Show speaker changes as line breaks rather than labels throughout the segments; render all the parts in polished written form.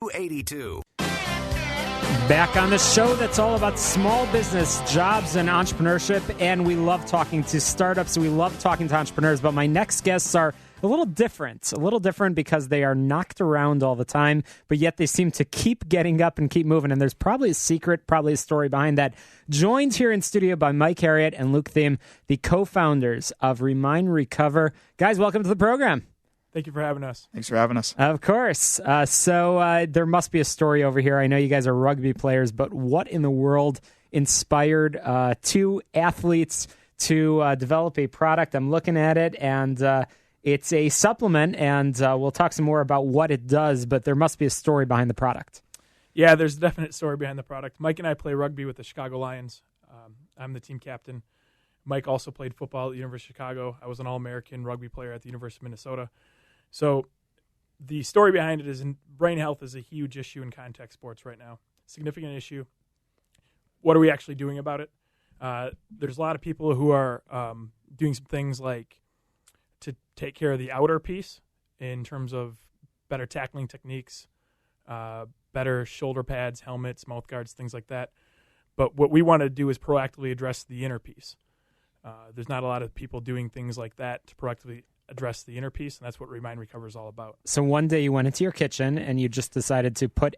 82.
Back on the show that's all about small business, jobs, and entrepreneurship, and we love talking to startups, we love talking to entrepreneurs, but my next guests are a little different because they are knocked around all the time, but yet they seem to keep getting up and keep moving, and there's probably a secret, probably a story behind that. Joined here in studio by Mike Harriet and Luke Thiem, the co-founders of Remind Recover. Guys, welcome to the program.
Thank you for having us.
Thanks for having us.
Of course. So there must be a story over here. I know you guys are rugby players, but what in the world inspired two athletes to develop a product? I'm looking at it, and it's a supplement, and we'll talk some more about what it does, but there must be a story behind the product.
Yeah, there's a definite story behind the product. Mike and I play rugby with the Chicago Lions. I'm the team captain. Mike also played football at the University of Chicago. I was an All-American rugby player at the University of Minnesota. So the story behind it is brain health is a huge issue in contact sports right now. Significant issue. What are we actually doing about it? There's a lot of people who are doing some things like to take care of the outer piece in terms of better tackling techniques, better shoulder pads, helmets, mouth guards, things like that. But what we want to do is proactively address the inner piece. There's not a lot of people doing things like that to proactively address the inner piece, and that's what Remind Recover is all about.
So one day you went into your kitchen and you just decided to put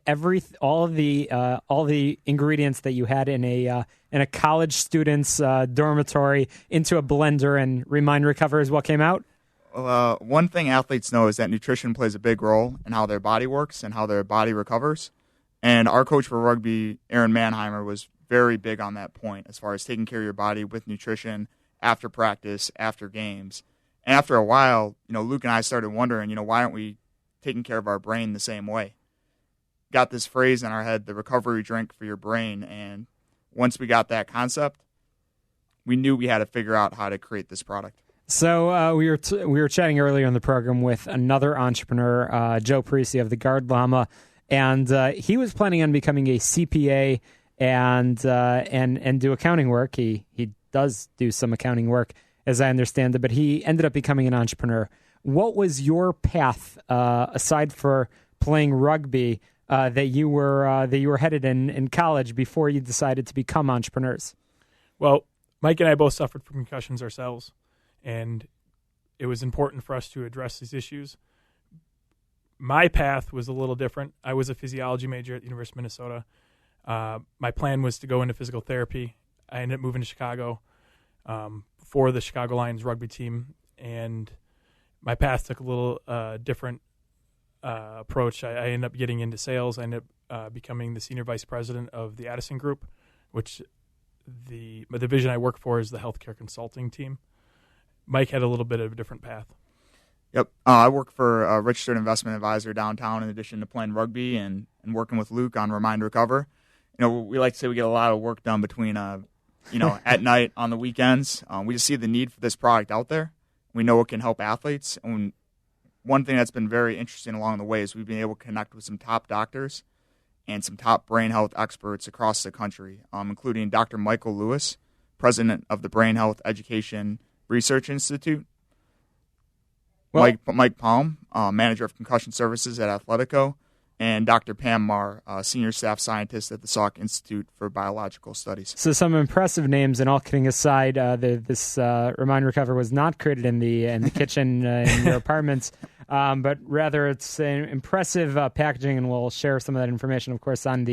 all the ingredients that you had in a college student's dormitory into a blender, and Remind Recover is what came out?
One thing athletes know is that nutrition plays a big role in how their body works and how their body recovers. And our coach for rugby, Aaron Mannheimer, was very big on that point as far as taking care of your body with nutrition after practice, after games. And after a while, Luke and I started wondering, why aren't we taking care of our brain the same way? Got this phrase in our head, the recovery drink for your brain. And once we got that concept, we knew we had to figure out how to create this product.
So we were chatting earlier in the program with another entrepreneur, Joe Parisi of the Guard Llama, and he was planning on becoming a CPA and do accounting work. He does do some accounting work, as I understand it, but he ended up becoming an entrepreneur. What was your path, aside for playing rugby, that you were headed in college before you decided to become entrepreneurs?
Well, Mike and I both suffered from concussions ourselves, and it was important for us to address these issues. My path was a little different. I was a physiology major at the University of Minnesota. My plan was to go into physical therapy. I ended up moving to Chicago for the Chicago Lions rugby team, and my path took a little different approach. I ended up getting into sales. I ended up becoming the senior vice president of the Addison Group, which the division I work for is the healthcare consulting team. Mike had a little bit of a different path.
Yep. I work for a registered investment advisor downtown in addition to playing rugby and working with Luke on Remind Recover. We like to say we get a lot of work done between at night, on the weekends. We just see the need for this product out there. We know it can help athletes. And one thing that's been very interesting along the way is we've been able to connect with some top doctors and some top brain health experts across the country, including Dr. Michael Lewis, president of the Brain Health Education Research Institute, Mike Palm, manager of concussion services at Athletico, and Dr. Pam Marr, senior staff scientist at the Salk Institute for Biological Studies.
So some impressive names, and all kidding aside, this Remind Recover was not created in the kitchen in your apartments, but rather it's an impressive packaging, and we'll share some of that information, of course, on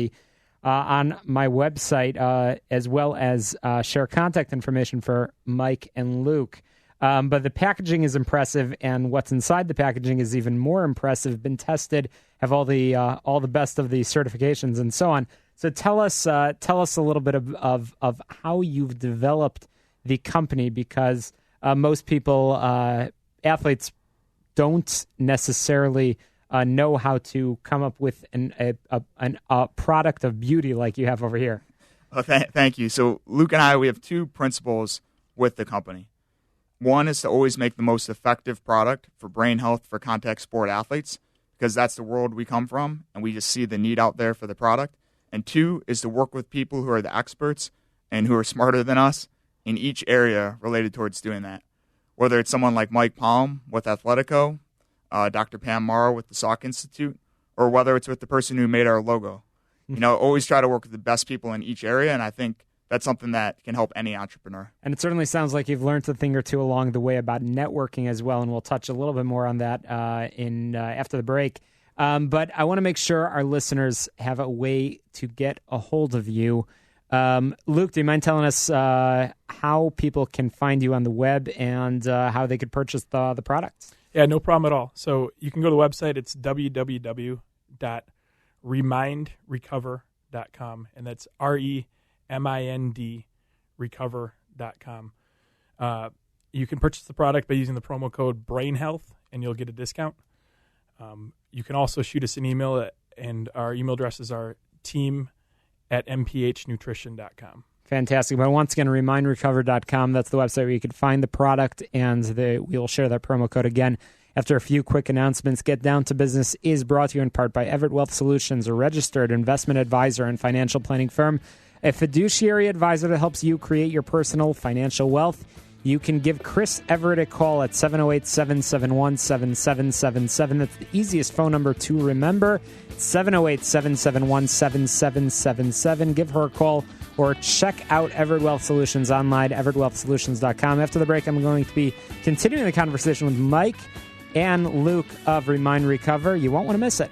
my website, as well as share contact information for Mike and Luke. But the packaging is impressive, and what's inside the packaging is even more impressive. Been tested, have all the best of the certifications and so on. So tell us a little bit of how you've developed the company, because most people, athletes, don't necessarily know how to come up with a product of beauty like you have over here.
Thank you. So Luke and I, we have two principles with the company. One is to always make the most effective product for brain health for contact sport athletes, because that's the world we come from, and we just see the need out there for the product. And two is to work with people who are the experts and who are smarter than us in each area related towards doing that. Whether it's someone like Mike Palm with Athletico, Dr. Pam Marr with the Salk Institute, or whether it's with the person who made our logo. Always try to work with the best people in each area, and I think that's something that can help any entrepreneur.
And it certainly sounds like you've learned a thing or two along the way about networking as well, and we'll touch a little bit more on that after the break. But I want to make sure our listeners have a way to get a hold of you. Luke, do you mind telling us how people can find you on the web and how they could purchase the products?
Yeah, no problem at all. So you can go to the website. It's www.remindrecover.com, and that's REMIND recover.com. You can purchase the product by using the promo code BRAINHEALTH, and you'll get a discount. You can also shoot us an email, and our email addresses are team@mphnnutrition.com.
Fantastic. But once again, remindrecover.com. That's the website where you can find the product, and we'll share that promo code again after a few quick announcements. Get Down to Business is brought to you in part by Everett Wealth Solutions, a registered investment advisor and financial planning firm, a fiduciary advisor that helps you create your personal financial wealth. You can give Chris Everett a call at 708-771-7777. That's the easiest phone number to remember, 708-771-7777. Give her a call or check out Everett Wealth Solutions online, everettwealthsolutions.com. After the break, I'm going to be continuing the conversation with Mike and Luke of Remind Recover. You won't want to miss it.